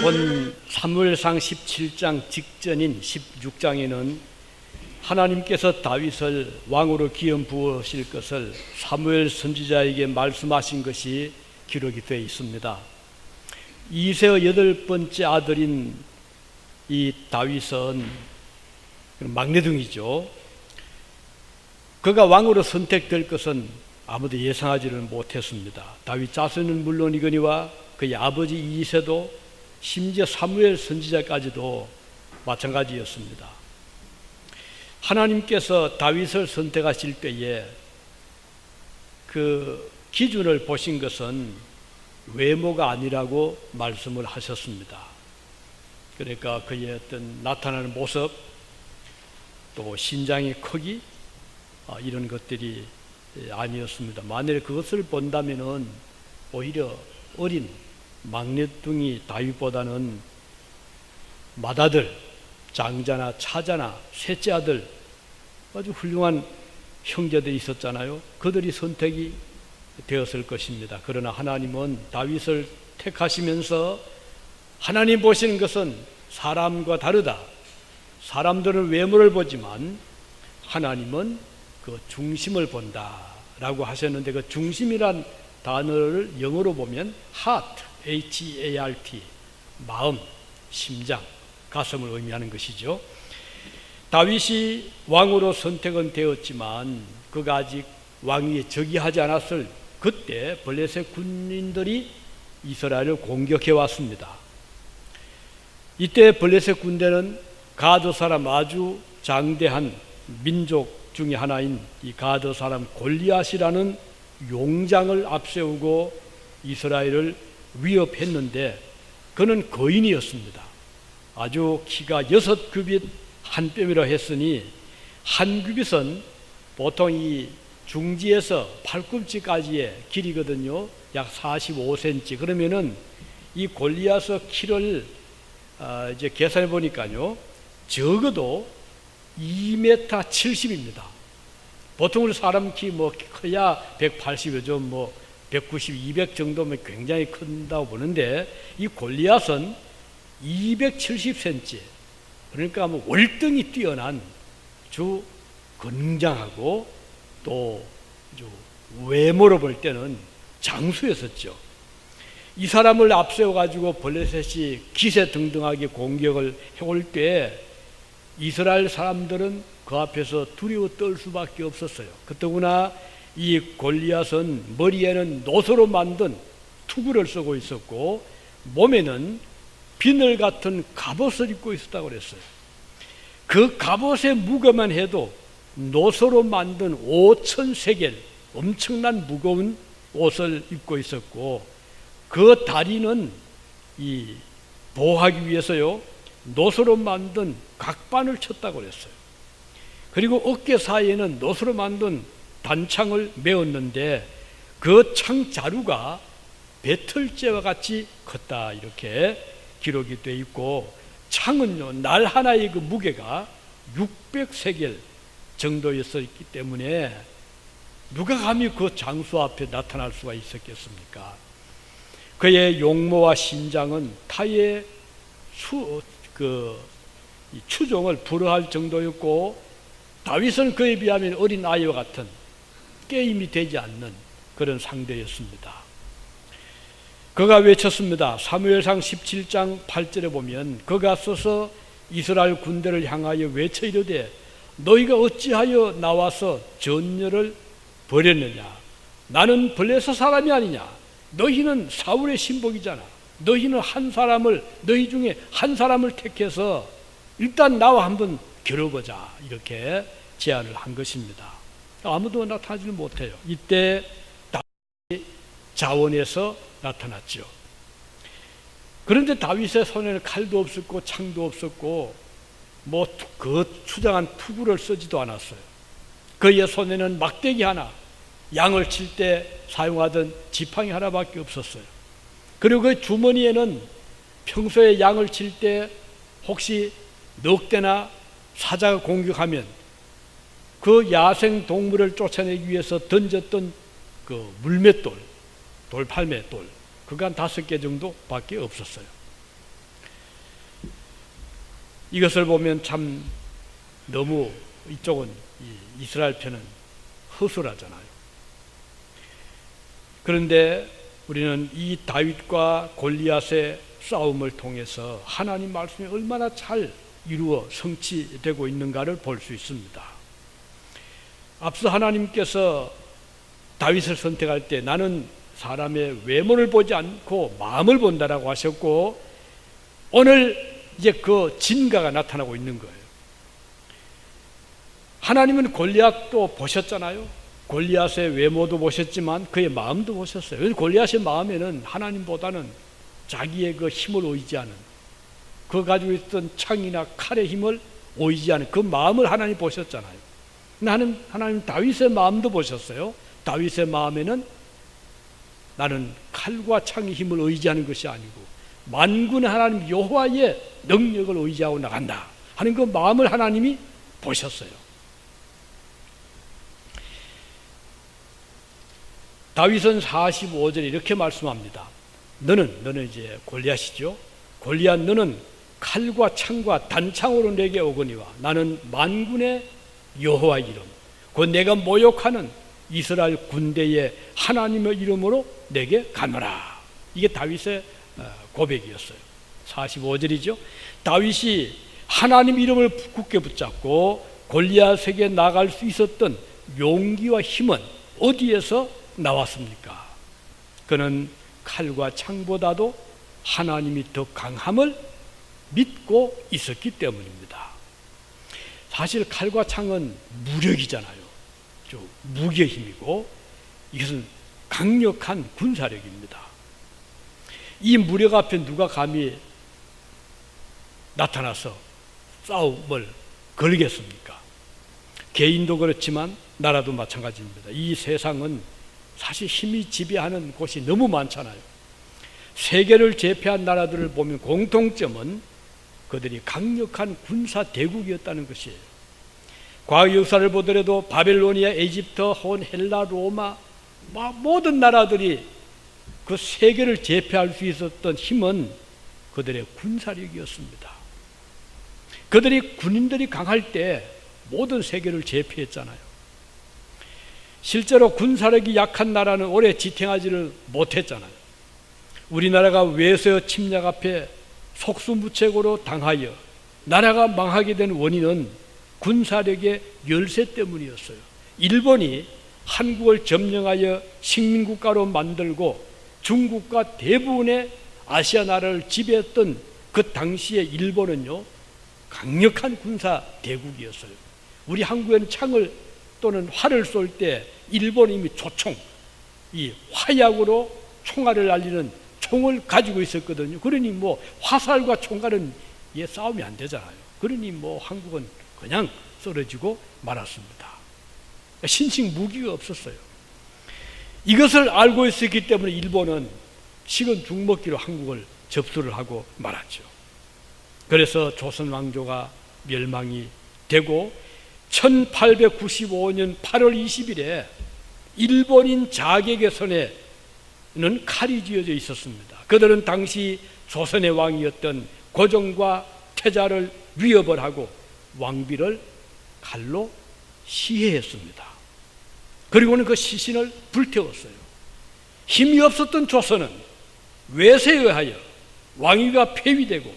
본 사무엘상 17장 직전인 16장에는 하나님께서 다윗을 왕으로 기름 부으실 것을 사무엘 선지자에게 말씀하신 것이 기록이 되어 있습니다. 이새의 8번째 아들인 이 다윗은 막내둥이죠. 그가 왕으로 선택될 것은 아무도 예상하지를 못했습니다. 다윗 자손은 물론이거니와 그의 아버지 이새도 심지어 사무엘 선지자까지도 마찬가지였습니다. 하나님께서 다윗을 선택하실 때에 그 기준을 보신 것은 외모가 아니라고 말씀을 하셨습니다. 그러니까 그의 어떤 나타나는 모습, 또 신장의 크기, 이런 것들이 아니었습니다. 만일 그것을 본다면은 오히려 어린 막내둥이 다윗보다는 맏아들, 장자나 차자나 셋째 아들, 아주 훌륭한 형제들이 있었잖아요. 그들이 선택이 되었을 것입니다. 그러나 하나님은 다윗을 택하시면서 하나님 보시는 것은 사람과 다르다. 사람들은 외모를 보지만 하나님은 그 중심을 본다라고 하셨는데, 그 중심이란 단어를 영어로 보면 heart, H-A-R-T, 마음, 심장, 가슴을 의미하는 것이죠. 다윗이 왕으로 선택은 되었지만 그가 아직 왕위에 즉위하지 않았을 그때 블레셋 군인들이 이스라엘을 공격해 왔습니다. 이때 블레셋 군대는 가드 사람 아주 장대한 민족 중에 하나인 이 가드 사람 골리앗이라는 용장을 앞세우고 이스라엘을 위협했는데, 그는 거인이었습니다. 아주 키가 6규빗 한 뼘이라 했으니, 한 규빗은 보통 이 중지에서 팔꿈치까지의 길이거든요. 약 45cm. 그러면은 이 골리앗의 키를 이제 계산해 보니까요, 적어도 2m 70입니다. 보통 우리 사람 키 뭐 커야 180, 요즘 뭐 190, 200 정도면 굉장히 큰다고 보는데, 이 골리앗은 270cm, 그러니까 뭐 월등히 뛰어난 아주 건장하고 또 아주 외모로 볼 때는 장수였었죠. 이 사람을 앞세워 가지고 블레셋이 기세등등하게 공격을 해올 때 이스라엘 사람들은 그 앞에서 두려워 떨 수밖에 없었어요. 그더구나 이 골리앗은 머리에는 노소로 만든 투구를 쓰고 있었고, 몸에는 비늘 같은 갑옷을 입고 있었다고 그랬어요. 그 갑옷의 무게만 해도 노소로 만든 5,000세겔, 엄청난 무거운 옷을 입고 있었고, 그 다리는 이 보호하기 위해서요, 노소로 만든 각반을 쳤다고 그랬어요. 그리고 어깨 사이에는 노소로 만든 단창을 메었는데, 그 창 자루가 배틀째와 같이 컸다, 이렇게 기록이 되어 있고, 창은요, 날 하나의 그 무게가 600세겔 정도였었기 때문에 누가 감히 그 장수 앞에 나타날 수가 있었겠습니까? 그의 용모와 신장은 타의 추종을 불허할 정도였고, 다윗은 그에 비하면 어린 아이와 같은 게임이 되지 않는 그런 상대였습니다. 그가 외쳤습니다. 사무엘상 17장 8절에 보면 그가 서서 이스라엘 군대를 향하여 외쳐 이르되, 너희가 어찌하여 나와서 전열을 벌였느냐? 나는 블레셋 사람이 아니냐? 너희는 사울의 신복이잖아. 너희는 너희 중에 한 사람을 택해서 일단 나와 한번 겨뤄보자, 이렇게 제안을 한 것입니다. 아무도 나타나지 못해요. 이때 다윗이 자원에서 나타났죠. 그런데 다윗의 손에는 칼도 없었고 창도 없었고 뭐 그 추장한 투구를 쓰지도 않았어요. 그의 손에는 막대기 하나, 양을 칠 때 사용하던 지팡이 하나밖에 없었어요. 그리고 그 주머니에는 평소에 양을 칠 때 혹시 늑대나 사자가 공격하면 그 야생 동물을 쫓아내기 위해서 던졌던 그 물맷돌, 돌팔매돌, 그거 한 5개 정도밖에 없었어요. 이것을 보면 참 너무 이쪽은 이스라엘 편은 허술하잖아요. 그런데 우리는 이 다윗과 골리앗의 싸움을 통해서 하나님 말씀이 얼마나 잘 이루어 성취되고 있는가를 볼 수 있습니다. 앞서 하나님께서 다윗을 선택할 때 나는 사람의 외모를 보지 않고 마음을 본다라고 하셨고, 오늘 이제 그 진가가 나타나고 있는 거예요. 하나님은 골리앗도 보셨잖아요. 골리앗의 외모도 보셨지만 그의 마음도 보셨어요. 골리앗의 마음에는 하나님보다는 자기의 그 힘을 의지하는, 그 가지고 있던 창이나 칼의 힘을 의지하는 그 마음을 하나님 보셨잖아요. 하나님 다윗의 마음도 보셨어요. 다윗의 마음에는 나는 칼과 창의 힘을 의지하는 것이 아니고 만군의 하나님 여호와의 능력을 의지하고 나간다 하는 그 마음을 하나님이 보셨어요. 다윗은 45절에 이렇게 말씀합니다. 너는 이제 골리앗이죠. 골리앗, 너는 칼과 창과 단창으로 내게 오거니와 나는 만군의 여호와 이름, 곧 내가 모욕하는 이스라엘 군대의 하나님의 이름으로 내게 가노라. 이게 다윗의 고백이었어요. 45절이죠. 다윗이 하나님 이름을 굳게 붙잡고 골리앗에게 나갈 수 있었던 용기와 힘은 어디에서 나왔습니까? 그는 칼과 창보다도 하나님이 더 강함을 믿고 있었기 때문입니다. 사실 칼과 창은 무력이잖아요. 무기의 힘이고 이것은 강력한 군사력입니다. 이 무력 앞에 누가 감히 나타나서 싸움을 걸겠습니까? 개인도 그렇지만 나라도 마찬가지입니다. 이 세상은 사실 힘이 지배하는 곳이 너무 많잖아요. 세계를 제패한 나라들을 보면 공통점은 그들이 강력한 군사 대국이었다는 것이에요. 과거 역사를 보더라도 바벨로니아, 에집트, 혼, 헬라, 로마 모든 나라들이 그 세계를 제패할 수 있었던 힘은 그들의 군사력이었습니다. 군인들이 강할 때 모든 세계를 제패했잖아요. 실제로 군사력이 약한 나라는 오래 지탱하지를 못했잖아요. 우리나라가 외세 침략 앞에 속수무책으로 당하여 나라가 망하게 된 원인은 군사력의 열세 때문이었어요. 일본이 한국을 점령하여 식민국가로 만들고 중국과 대부분의 아시아 나라를 지배했던 그 당시에 일본은요, 강력한 군사 대국이었어요. 우리 한국에는 창을 또는 활을 쏠 때 일본은 이미 조총, 이 화약으로 총알을 날리는 총을 가지고 있었거든요. 그러니 뭐 화살과 총알은 싸움이 안 되잖아요. 그러니 뭐 한국은 그냥 쓰러지고 말았습니다. 신식 무기가 없었어요. 이것을 알고 있었기 때문에 일본은 식은 죽먹기로 한국을 접수를 하고 말았죠. 그래서 조선 왕조가 멸망이 되고 1895년 8월 20일에 일본인 자객의 손에는 칼이 쥐어져 있었습니다. 그들은 당시 조선의 왕이었던 고종과 태자를 위협을 하고 왕비를 칼로 시해했습니다. 그리고는 그 시신을 불태웠어요. 힘이 없었던 조선은 외세에 의하여 왕위가 폐위되고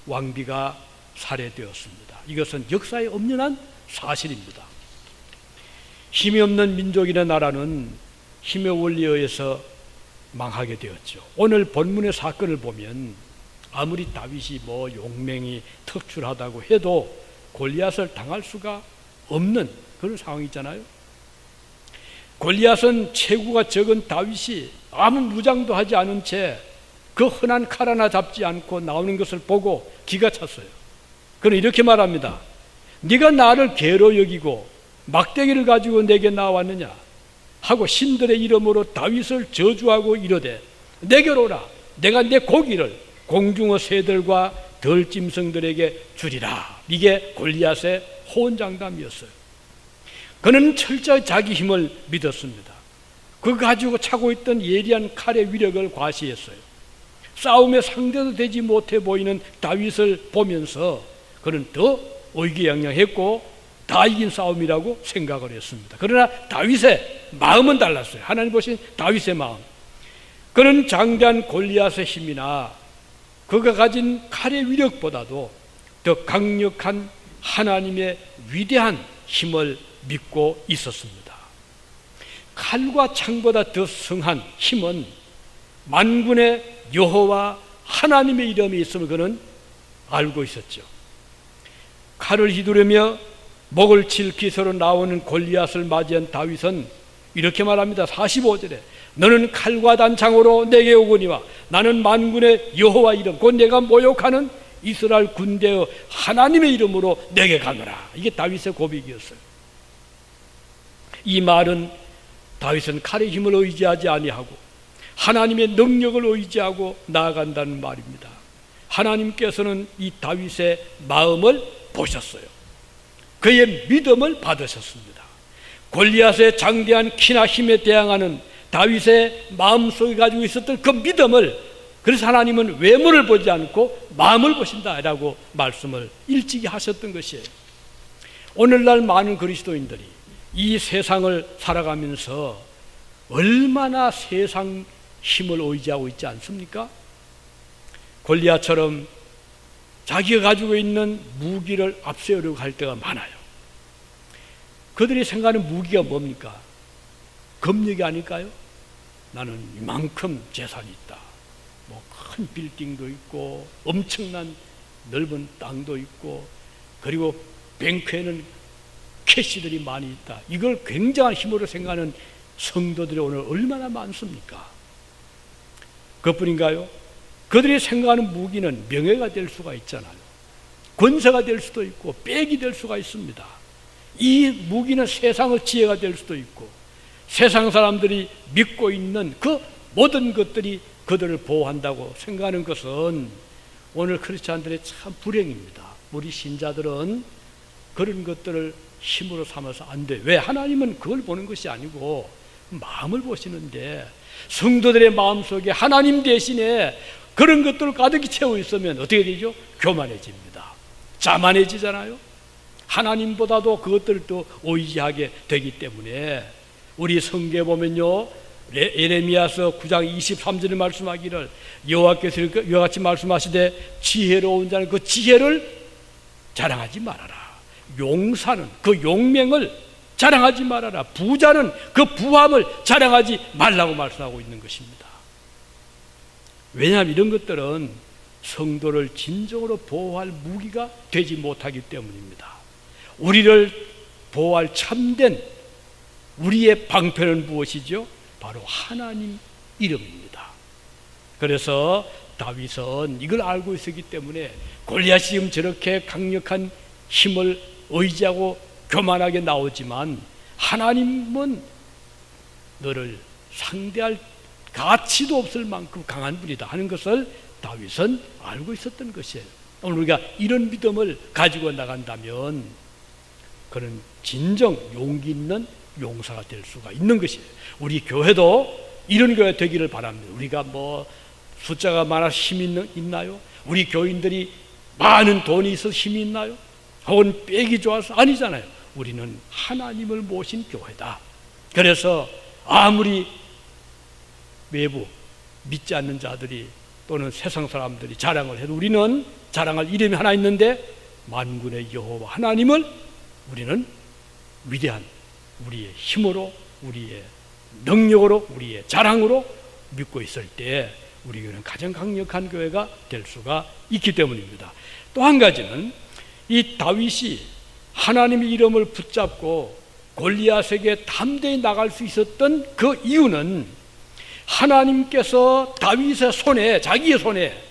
왕비가 살해되었습니다. 이것은 역사에 엄연한 사실입니다. 힘이 없는 민족이나 나라는 힘의 원리에 의해서 망하게 되었죠. 오늘 본문의 사건을 보면 아무리 다윗이 뭐 용맹이 특출하다고 해도 골리앗을 당할 수가 없는 그런 상황이잖아요. 골리앗은 체구가 적은 다윗이 아무 무장도 하지 않은 채 그 흔한 칼 하나 잡지 않고 나오는 것을 보고 기가 찼어요. 그는 이렇게 말합니다. 네가 나를 개로 여기고 막대기를 가지고 내게 나왔느냐 하고 신들의 이름으로 다윗을 저주하고 이르되 내게로 오라. 내가 내 고기를 공중어 새들과 들짐승들에게 주리라. 이게 골리앗의 호언장담이었어요. 그는 철저히 자기 힘을 믿었습니다. 그거 가지고 차고 있던 예리한 칼의 위력을 과시했어요. 싸움의 상대도 되지 못해 보이는 다윗을 보면서 그는 더 의기양양했고 다 이긴 싸움이라고 생각을 했습니다. 그러나 다윗의 마음은 달랐어요. 하나님 보신 다윗의 마음. 그는 장대한 골리앗의 힘이나 그가 가진 칼의 위력보다도 더 강력한 하나님의 위대한 힘을 믿고 있었습니다. 칼과 창보다 더 성한 힘은 만군의 여호와 하나님의 이름이 있음을 그는 알고 있었죠. 칼을 휘두르며 목을 칠 기세로 나오는 골리앗을 맞이한 다윗은 이렇게 말합니다. 45절에 너는 칼과 단창으로 내게 오거니와 나는 만군의 여호와 이름 곧 내가 모욕하는 이스라엘 군대의 하나님의 이름으로 내게 가노라. 이게 다윗의 고백이었어요. 이 말은 다윗은 칼의 힘을 의지하지 아니하고 하나님의 능력을 의지하고 나아간다는 말입니다. 하나님께서는 이 다윗의 마음을 보셨어요. 그의 믿음을 받으셨습니다. 골리앗의 장대한 키나 힘에 대항하는 다윗의 마음속에 가지고 있었던 그 믿음을, 그래서 하나님은 외모를 보지 않고 마음을 보신다라고 말씀을 일찍이 하셨던 것이에요. 오늘날 많은 그리스도인들이 이 세상을 살아가면서 얼마나 세상 힘을 의지하고 있지 않습니까? 골리앗처럼 자기가 가지고 있는 무기를 앞세우려고 할 때가 많아요. 그들이 생각하는 무기가 뭡니까? 검력이 아닐까요? 나는 이만큼 재산이 있다. 뭐 큰 빌딩도 있고 엄청난 넓은 땅도 있고 그리고 뱅크에는 캐시들이 많이 있다. 이걸 굉장한 힘으로 생각하는 성도들이 오늘 얼마나 많습니까? 그것뿐인가요? 그들이 생각하는 무기는 명예가 될 수가 있잖아요. 권세가 될 수도 있고 빽이 될 수가 있습니다. 이 무기는 세상의 지혜가 될 수도 있고 세상 사람들이 믿고 있는 그 모든 것들이 그들을 보호한다고 생각하는 것은 오늘 크리스찬들의 참 불행입니다. 우리 신자들은 그런 것들을 힘으로 삼아서 안 돼요. 왜? 하나님은 그걸 보는 것이 아니고 마음을 보시는데 성도들의 마음속에 하나님 대신에 그런 것들을 가득히 채워 있으면 어떻게 되죠? 교만해집니다. 자만해지잖아요. 하나님보다도 그것들을 또 의지하게 되기 때문에 우리 성경에 보면요, 예레미야서 9장 23절에 말씀하기를 여호와께서 이와 같이 말씀하시되 지혜로운 자는 그 지혜를 자랑하지 말아라. 용사는 그 용맹을 자랑하지 말아라. 부자는 그 부함을 자랑하지 말라고 말씀하고 있는 것입니다. 왜냐하면 이런 것들은 성도를 진정으로 보호할 무기가 되지 못하기 때문입니다. 우리를 보호할 참된 우리의 방패는 무엇이죠? 바로 하나님 이름입니다. 그래서 다윗은 이걸 알고 있었기 때문에 골리앗이 지금 저렇게 강력한 힘을 의지하고 교만하게 나오지만 하나님은 너를 상대할 가치도 없을 만큼 강한 분이다 하는 것을 다윗은 알고 있었던 것이에요. 오늘 우리가 이런 믿음을 가지고 나간다면 그는 진정 용기 있는 용사가 될 수가 있는 것이에요. 우리 교회도 이런 교회 되기를 바랍니다. 우리가 뭐 숫자가 많아서 힘이 있나요? 우리 교인들이 많은 돈이 있어서 힘이 있나요? 혹은 빽이 좋아서 아니잖아요. 우리는 하나님을 모신 교회다. 그래서 아무리 외부 믿지 않는 자들이 또는 세상 사람들이 자랑을 해도 우리는 자랑할 이름이 하나 있는데 만군의 여호와 하나님을 우리는 위대한 우리의 힘으로 우리의 능력으로 우리의 자랑으로 믿고 있을 때 우리 교회는 가장 강력한 교회가 될 수가 있기 때문입니다. 또 한 가지는 이 다윗이 하나님의 이름을 붙잡고 골리앗에게 담대히 나갈 수 있었던 그 이유는 하나님께서 다윗의 손에, 자기의 손에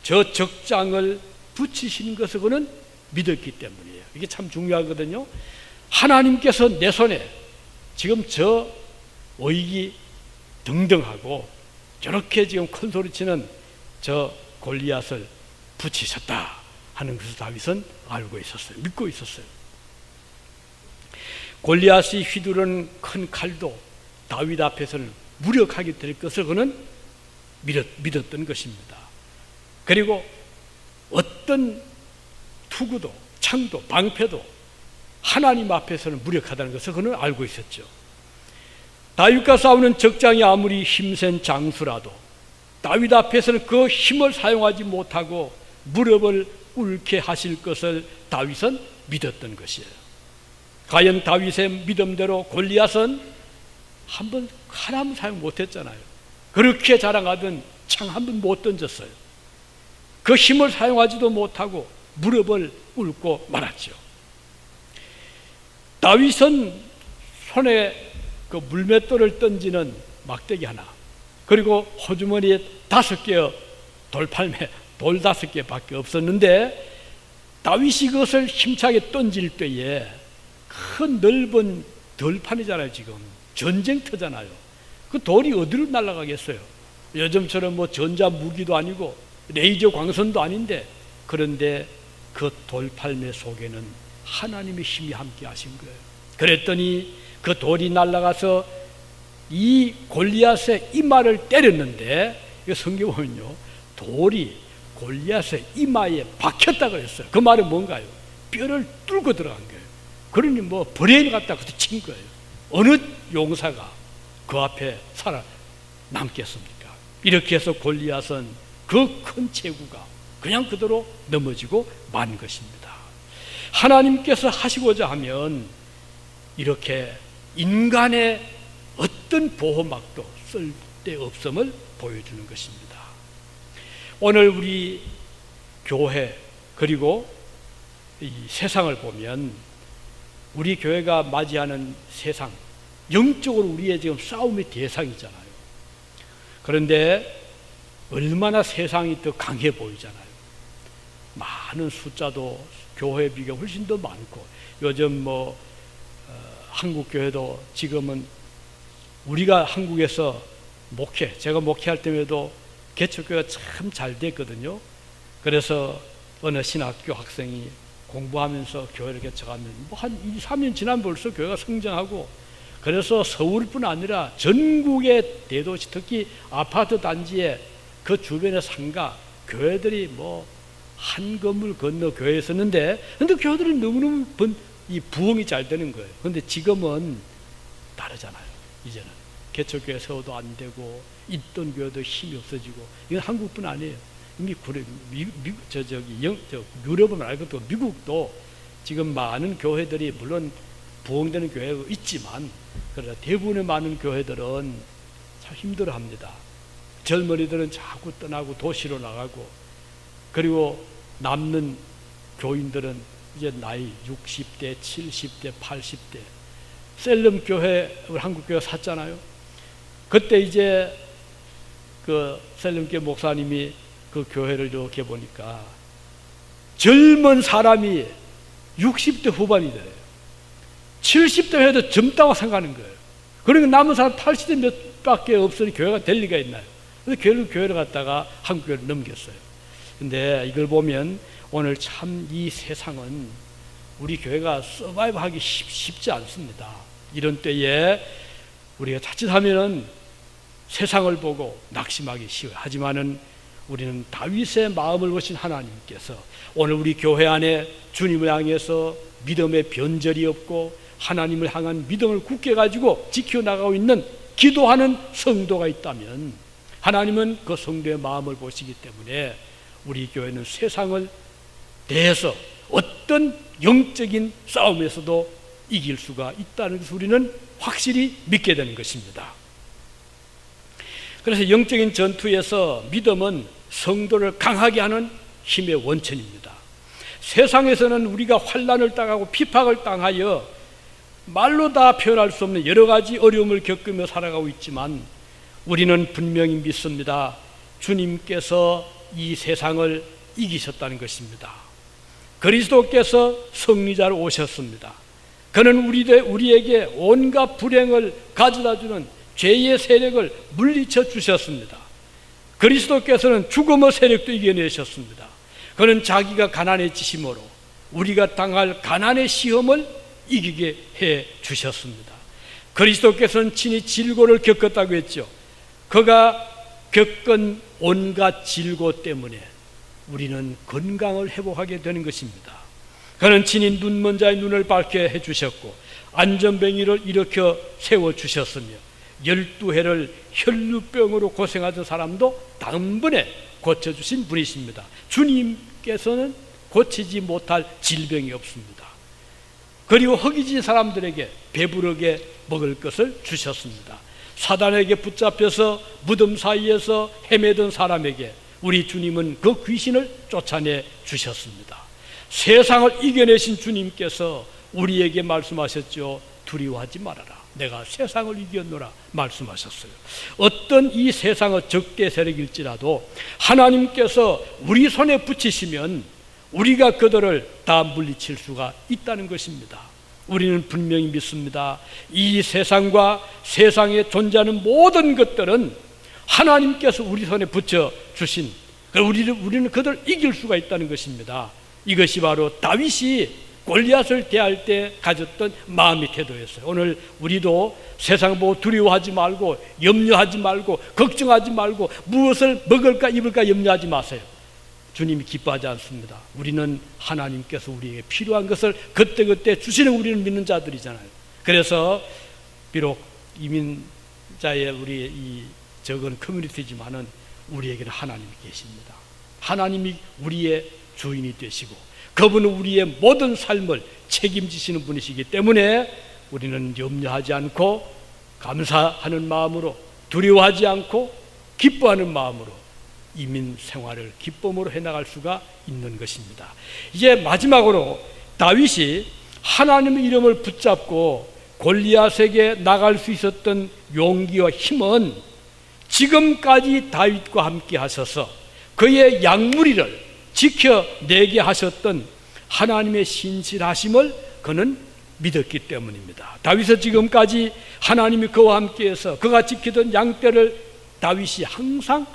저 적장을 붙이신 것을 그는 믿었기 때문이에요. 이게 참 중요하거든요. 하나님께서 내 손에 지금 저 의기 등등하고 저렇게 지금 큰 소리치는 저 골리앗을 붙이셨다 하는 것을 다윗은 알고 있었어요. 믿고 있었어요. 골리앗이 휘두르는 큰 칼도 다윗 앞에서는 무력하게 될 것을 그는 믿었던 것입니다. 그리고 어떤 투구도 창도 방패도 하나님 앞에서는 무력하다는 것을 그는 알고 있었죠. 다윗과 싸우는 적장이 아무리 힘센 장수라도 다윗 앞에서는 그 힘을 사용하지 못하고 무릎을 꿇게 하실 것을 다윗은 믿었던 것이에요. 과연 다윗의 믿음대로 골리앗은 한번 하나도 사용 못했잖아요. 그렇게 자랑하던 창 한 번 못 던졌어요. 그 힘을 사용하지도 못하고 무릎을 꿇고 말았죠. 다윗은 손에 그 물맷돌을 던지는 막대기 하나, 그리고 호주머니에 5개의 돌팔매, 돌 5개밖에 없었는데 다윗이 그것을 힘차게 던질 때에 큰 넓은 들판이잖아요. 지금 전쟁터잖아요. 그 돌이 어디로 날아가겠어요? 요즘처럼 뭐 전자무기도 아니고 레이저 광선도 아닌데, 그런데 그 돌팔매 속에는 하나님의 힘이 함께 하신 거예요. 그랬더니 그 돌이 날아가서 이 골리앗의 이마를 때렸는데, 이 성경 보면요, 돌이 골리앗의 이마에 박혔다 그랬어요. 그 말은 뭔가요? 뼈를 뚫고 들어간 거예요. 그러니 뭐 브레인 갖다 그때 친 거예요. 어느 용사가 그 앞에 살아남겠습니까? 이렇게 해서 골리앗은 그 큰 체구가 그냥 그대로 넘어지고 만 것입니다. 하나님께서 하시고자 하면 이렇게 인간의 어떤 보호막도 쓸데없음을 보여주는 것입니다. 오늘 우리 교회 그리고 이 세상을 보면 우리 교회가 맞이하는 세상, 영적으로 우리의 지금 싸움의 대상이잖아요. 그런데 얼마나 세상이 더 강해 보이잖아요. 많은 숫자도 교회에 비교 훨씬 더 많고, 요즘 뭐 한국 교회도 지금은 우리가 한국에서 제가 목회할 때에도 개척교회가 참 잘 됐거든요. 그래서 어느 신학교 학생이 공부하면서 교회를 개척하면 뭐 한 2, 3년 지나면 벌써 교회가 성장하고, 그래서 서울뿐 아니라 전국의 대도시, 특히 아파트 단지에 그 주변의 상가 교회들이 뭐 한 건물 건너 교회에 있었는데, 근데 교회들은 너무너무 부흥이 잘 되는 거예요. 근데 지금은 다르잖아요. 이제는 개척교회 세워도 안 되고 있던 교회도 힘이 없어지고, 이건 한국뿐 아니에요. 이미 유럽은 말고 미국도 지금 많은 교회들이 물론 부흥되는 교회가 있지만, 그러나 대부분의 많은 교회들은 참 힘들어합니다. 젊은이들은 자꾸 떠나고 도시로 나가고, 그리고 남는 교인들은 이제 나이 60대, 70대, 80대. 셀럼 교회, 우리 한국 교회 샀잖아요. 그때 이제 그 셀럼 교회 목사님이 그 교회를 이렇게 보니까 젊은 사람이 60대 후반이 돼요. 70대 해도 젊다고 생각하는 거예요. 그러니까 남은 사람 80대 몇 밖에 없으니 교회가 될 리가 있나요? 그래서 결국 교회를 갔다가 한국 교회를 넘겼어요. 근데 이걸 보면 오늘 참 이 세상은 우리 교회가 서바이브 하기 쉽지 않습니다. 이런 때에 우리가 자칫하면은 세상을 보고 낙심하기 쉬워요. 하지만은 우리는 다윗의 마음을 보신 하나님께서 오늘 우리 교회 안에 주님을 향해서 믿음의 변절이 없고 하나님을 향한 믿음을 굳게 가지고 지켜나가고 있는 기도하는 성도가 있다면, 하나님은 그 성도의 마음을 보시기 때문에 우리 교회는 세상을 대해서 어떤 영적인 싸움에서도 이길 수가 있다는 것을 우리는 확실히 믿게 되는 것입니다. 그래서 영적인 전투에서 믿음은 성도를 강하게 하는 힘의 원천입니다. 세상에서는 우리가 환난을 당하고 핍박을 당하여 말로 다 표현할 수 없는 여러 가지 어려움을 겪으며 살아가고 있지만, 우리는 분명히 믿습니다. 주님께서 이 세상을 이기셨다는 것입니다. 그리스도께서 승리자로 오셨습니다. 그는 우리에게 온갖 불행을 가져다주는 죄의 세력을 물리쳐 주셨습니다. 그리스도께서는 죽음의 세력도 이겨내셨습니다. 그는 자기가 가난해지심으로 우리가 당할 가난의 시험을 이기게 해 주셨습니다. 그리스도께서는 친히 질고를 겪었다고 했죠. 그가 겪은 온갖 질고 때문에 우리는 건강을 회복하게 되는 것입니다. 그는 친히 눈먼 자의 눈을 밝게 해주셨고 안전뱅이를 일으켜 세워주셨으며 12해를 혈루병으로 고생하던 사람도 단번에 고쳐주신 분이십니다. 주님께서는 고치지 못할 질병이 없습니다. 그리고 허기진 사람들에게 배부르게 먹을 것을 주셨습니다. 사단에게 붙잡혀서 무덤 사이에서 헤매던 사람에게 우리 주님은 그 귀신을 쫓아내 주셨습니다. 세상을 이겨내신 주님께서 우리에게 말씀하셨죠. 두려워하지 말아라. 내가 세상을 이겼노라 말씀하셨어요. 어떤 이 세상의 적대 세력일지라도 하나님께서 우리 손에 붙이시면 우리가 그들을 다 물리칠 수가 있다는 것입니다. 우리는 분명히 믿습니다. 이 세상과 세상에 존재하는 모든 것들은 하나님께서 우리 손에 붙여 주신, 우리는 그들을 이길 수가 있다는 것입니다. 이것이 바로 다윗이 골리앗을 대할 때 가졌던 마음의 태도였어요. 오늘 우리도 세상 보고 두려워하지 말고 염려하지 말고 걱정하지 말고 무엇을 먹을까 입을까 염려하지 마세요. 주님이 기뻐하지 않습니다. 우리는 하나님께서 우리에게 필요한 것을 그때그때 주시는 우리는 믿는 자들이잖아요. 그래서 비록 이민자의 우리 이 적은 커뮤니티지만은 우리에게는 하나님이 계십니다. 하나님이 우리의 주인이 되시고 그분은 우리의 모든 삶을 책임지시는 분이시기 때문에 우리는 염려하지 않고 감사하는 마음으로, 두려워하지 않고 기뻐하는 마음으로 이민 생활을 기쁨으로 해나갈 수가 있는 것입니다. 이제 마지막으로 다윗이 하나님의 이름을 붙잡고 골리앗에게 나갈 수 있었던 용기와 힘은 지금까지 다윗과 함께 하셔서 그의 양무리를 지켜내게 하셨던 하나님의 신실하심을 그는 믿었기 때문입니다. 다윗은 지금까지 하나님이 그와 함께해서 그가 지키던 양떼를 다윗이 항상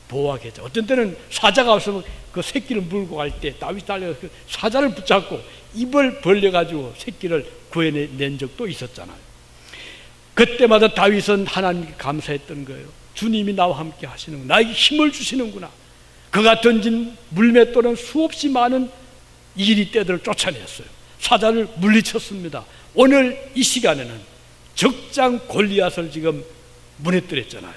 보호하게 했죠. 어떤 때는 사자가 없으면 그 새끼를 물고 갈 때 다윗이 달려서 그 사자를 붙잡고 입을 벌려가지고 새끼를 구해낸 적도 있었잖아요. 그때마다 다윗은 하나님께 감사했던 거예요. 주님이 나와 함께 하시는구나, 나에게 힘을 주시는구나. 그가 던진 물맷돌은 수없이 많은 이리떼들을 쫓아냈어요. 사자를 물리쳤습니다. 오늘 이 시간에는 적장 골리앗을 지금 무너뜨렸잖아요.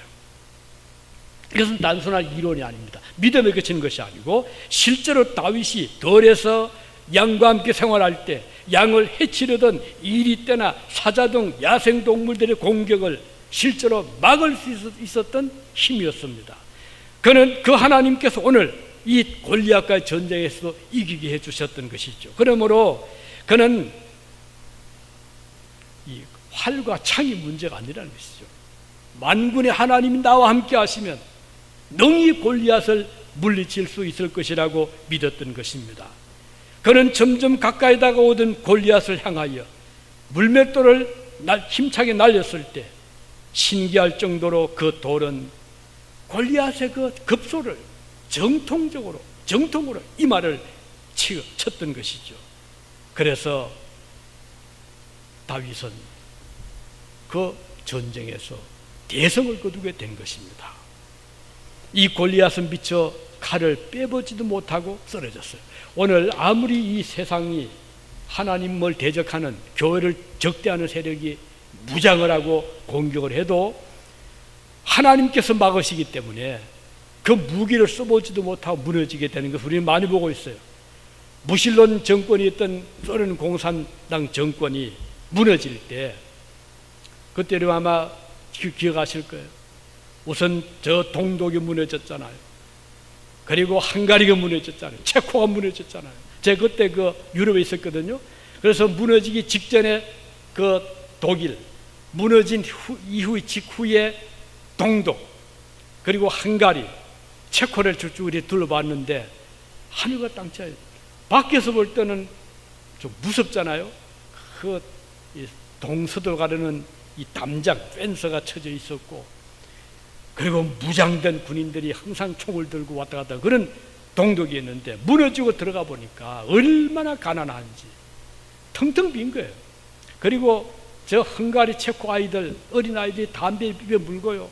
이것은 단순한 이론이 아닙니다. 믿음에 그치는 것이 아니고 실제로 다윗이 들에서 양과 함께 생활할 때 양을 해치려던 이리떼나 사자 등 야생동물들의 공격을 실제로 막을 수 있었던 힘이었습니다. 그는 그 하나님께서 오늘 이 골리앗과의 전쟁에서도 이기게 해주셨던 것이죠. 그러므로 그는 이 활과 창이 문제가 아니라는 것이죠. 만군의 하나님이 나와 함께 하시면 능히 골리앗을 물리칠 수 있을 것이라고 믿었던 것입니다. 그는 점점 가까이 다가오던 골리앗을 향하여 물맷돌을 힘차게 날렸을 때 신기할 정도로 그 돌은 골리앗의 그 급소를 정통으로 이마를 쳤던 것이죠. 그래서 다윗은 그 전쟁에서 대성을 거두게 된 것입니다. 이 골리앗은 미처 칼을 빼보지도 못하고 쓰러졌어요. 오늘 아무리 이 세상이 하나님을 대적하는 교회를 적대하는 세력이 무장을 하고 공격을 해도 하나님께서 막으시기 때문에 그 무기를 써보지도 못하고 무너지게 되는 것을 우리는 많이 보고 있어요. 무신론 정권이 있던 소련 공산당 정권이 무너질 때 그때는 아마 기억하실 거예요. 우선 저 동독이 무너졌잖아요. 그리고 헝가리가 무너졌잖아요. 체코가 무너졌잖아요. 제가 그때 그 유럽에 있었거든요. 그래서 무너지기 직전에 그 독일, 무너진 직후에 동독, 그리고 헝가리, 체코를 쭉 둘러봤는데 하늘과 땅 차이. 밖에서 볼 때는 좀 무섭잖아요. 그 동서도 가르는 이 담장 펜스가 쳐져 있었고, 그리고 무장된 군인들이 항상 총을 들고 왔다 갔다 그런 동독이었는데 무너지고 들어가 보니까 얼마나 가난한지 텅텅 빈 거예요. 그리고 저 헝가리 체코 아이들, 어린 아이들이 담배 입에 물고요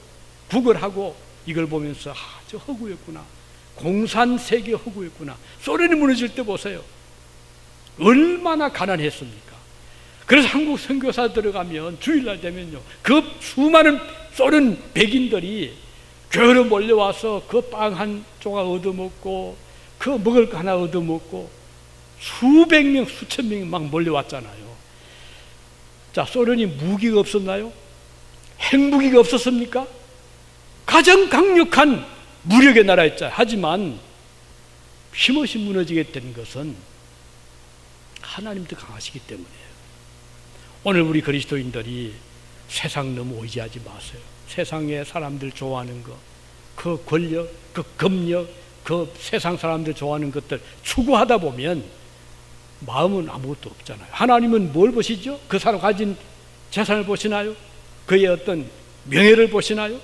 구걸하고 이걸 보면서 저 허구였구나, 공산세계 허구였구나. 소련이 무너질 때 보세요. 얼마나 가난했습니까? 그래서 한국 선교사 들어가면 주일날 되면요, 그 수많은 소련 백인들이 교회로 몰려와서 그 빵 한 조각 얻어먹고 그 먹을 거 하나 얻어먹고 수백 명, 수천 명이 막 몰려왔잖아요. 자, 소련이 무기가 없었나요? 핵무기가 없었습니까? 가장 강력한 무력의 나라였죠. 하지만 힘없이 무너지게 된 것은 하나님도 강하시기 때문이에요. 오늘 우리 그리스도인들이 세상 너무 의지하지 마세요. 세상에 사람들 좋아하는 거, 그 권력, 그 금력, 그 세상 사람들 좋아하는 것들 추구하다 보면 마음은 아무것도 없잖아요. 하나님은 뭘 보시죠? 그 사람 가진 재산을 보시나요? 그의 어떤 명예를 보시나요?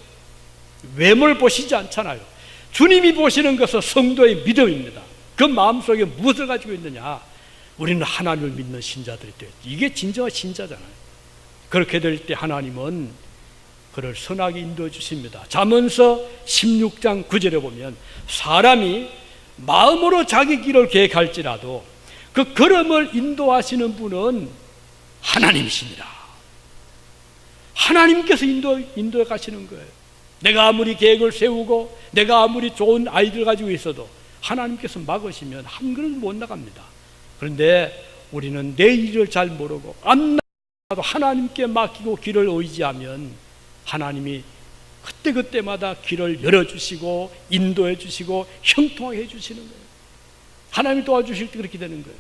외모를 보시지 않잖아요. 주님이 보시는 것은 성도의 믿음입니다. 그 마음속에 무엇을 가지고 있느냐? 우리는 하나님을 믿는 신자들이 돼요. 이게 진정한 신자잖아요. 그렇게 될 때 하나님은 그를 선하게 인도해 주십니다. 잠언서 16장 9절에 보면 사람이 마음으로 자기 길을 계획할지라도 그 걸음을 인도하시는 분은 하나님이십니다. 하나님께서 인도해 가시는 거예요. 내가 아무리 계획을 세우고 내가 아무리 좋은 아이들 가지고 있어도 하나님께서 막으시면 한 걸음 못 나갑니다. 그런데 우리는 내 일을 잘 모르고 안 나가도 하나님께 맡기고 길을 의지하면 하나님이 그때그때마다 길을 열어주시고 인도해 주시고 형통하게 해주시는 거예요. 하나님이 도와주실 때 그렇게 되는 거예요.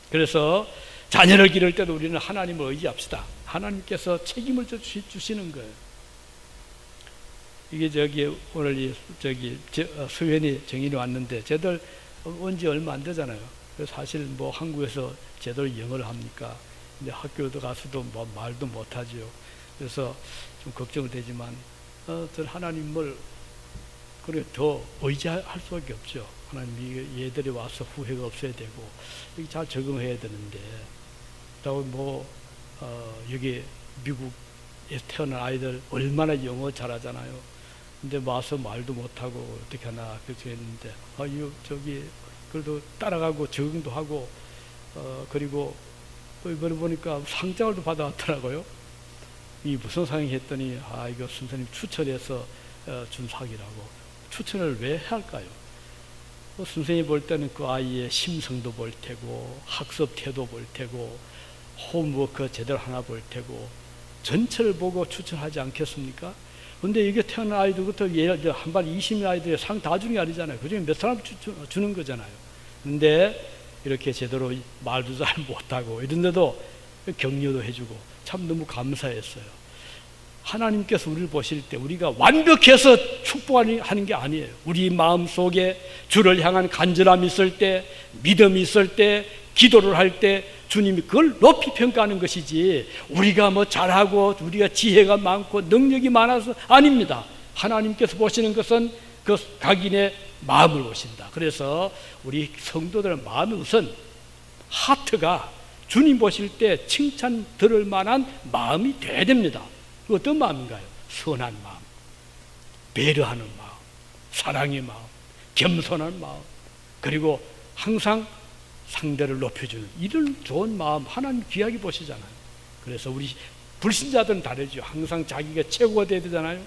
그래서 자녀를 기를 때도 우리는 하나님을 의지합시다. 하나님께서 책임을 주시는 거예요. 이게 오늘 수현이 정인이 왔는데 쟤들 온 지 얼마 안 되잖아요. 그래서 사실 뭐 한국에서 제대로 영어를 합니까? 근데 학교도 가서도 뭐 말도 못하죠. 그래서 좀 걱정은 되지만 하나님을 그래 더 의지할 수밖에 없죠. 하나님 얘들이 와서 후회가 없어야 되고 여기 잘 적응해야 되는데 또 여기 미국에 태어난 아이들 얼마나 영어 잘하잖아요. 근데 와서 말도 못하고 어떻게 하나 그렇게 했는데 그래도 따라가고 적응도 하고 그리고 또 이번에 보니까 상장을 받아왔더라고요. 이 무슨 상이 했더니 이거 선생님 추천해서 준 상이라고. 추천을 왜 할까요? 선생님이 볼 때는 그 아이의 심성도 볼 테고 학습 태도 볼 테고 홈워크 제대로 하나 볼 테고 전체를 보고 추천하지 않겠습니까? 근데 이게 태어난 아이들부터 한반 20명 아이들의 상 다 주는 게 아니잖아요. 그중에 몇 사람 주는 거잖아요. 근데 이렇게 제대로 말도 잘 못하고 이런데도 격려도 해주고 참 너무 감사했어요. 하나님께서 우리를 보실 때 우리가 완벽해서 축복하는 게 아니에요. 우리 마음속에 주를 향한 간절함이 있을 때, 믿음이 있을 때, 기도를 할 때 주님이 그걸 높이 평가하는 것이지 우리가 뭐 잘하고 우리가 지혜가 많고 능력이 많아서 아닙니다. 하나님께서 보시는 것은 그 각인의 마음을 보신다. 그래서 우리 성도들의 마음이 우선 하트가 주님 보실 때 칭찬 들을 만한 마음이 돼야 됩니다. 어떤 마음인가요? 선한 마음, 배려하는 마음, 사랑의 마음, 겸손한 마음, 그리고 항상 상대를 높여주는 이런 좋은 마음 하나님 귀하게 보시잖아요. 그래서 우리 불신자들은 다르죠. 항상 자기가 최고가 돼야 되잖아요.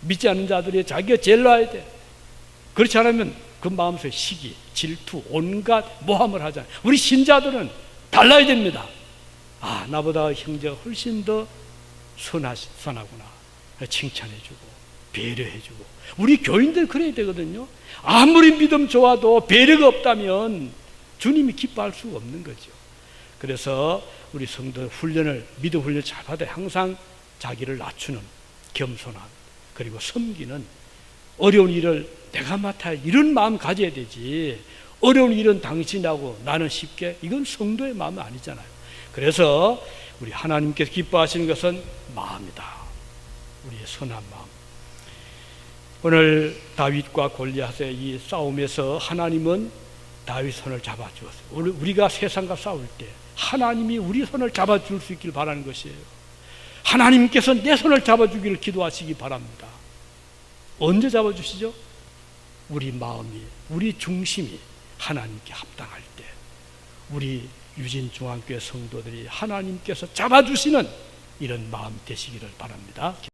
믿지 않는 자들이 자기가 제일 나야 돼. 그렇지 않으면 그 마음속에 시기, 질투, 온갖 모함을 하잖아요. 우리 신자들은 달라야 됩니다. 나보다 형제가 훨씬 더 선하구나. 칭찬해주고 배려해주고 우리 교인들 그래야 되거든요. 아무리 믿음 좋아도 배려가 없다면 주님이 기뻐할 수가 없는 거죠. 그래서 우리 성도 믿음 훈련을 잘 받아 항상 자기를 낮추는 겸손한 그리고 섬기는 어려운 일을 내가 맡아야 이런 마음 가져야 되지. 어려운 일은 당신하고 나는 쉽게 이건 성도의 마음은 아니잖아요. 그래서 우리 하나님께서 기뻐하시는 것은 마음이다. 우리의 선한 마음. 오늘 다윗과 골리앗의 이 싸움에서 하나님은 다윗 손을 잡아주었어요. 우리가 세상과 싸울 때 하나님이 우리 손을 잡아줄 수 있길 바라는 것이에요. 하나님께서 내 손을 잡아주기를 기도하시기 바랍니다. 언제 우리 유진중앙교회 성도들이 하나님께서 잡아주시는 이런 마음 되시기를 바랍니다.